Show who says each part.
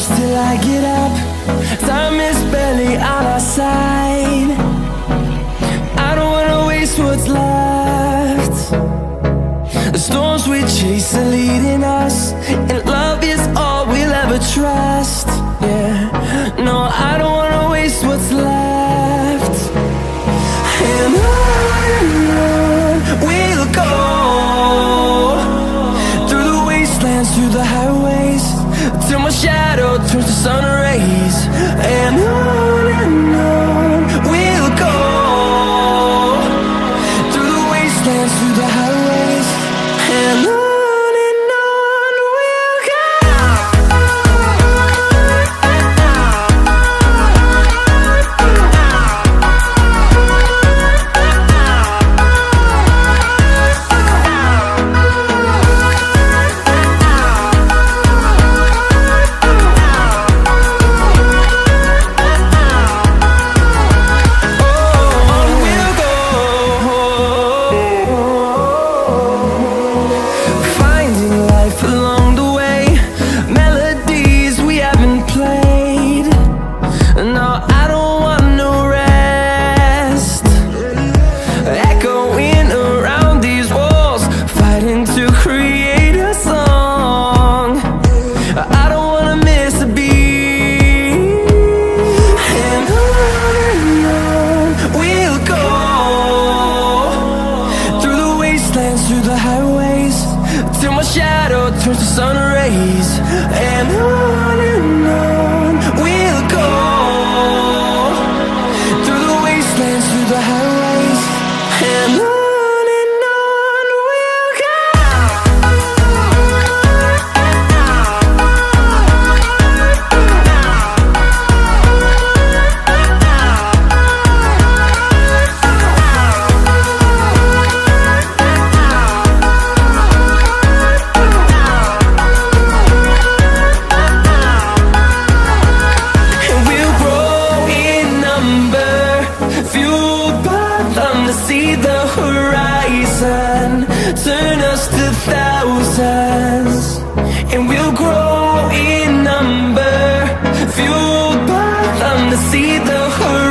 Speaker 1: hours till I get up. Time is barely on our side. I don't wanna waste what's left. The storms we chase are leading us, and love is all we'll ever trust. Yeah, no, I don't wanna waste what's left. And on we'll go, through the wastelands, through the highways, till my shadow turns to sun rays. And on we'll go, through the wastelands, through the highways, and on we'll go. Through the highways, till my shadow turns to sun rays. And on we'll go, through the wastelands, through the highways, and on we'll go. See the horizon, turn us to thousands, and we'll grow in number, fueled by them to see the horizon.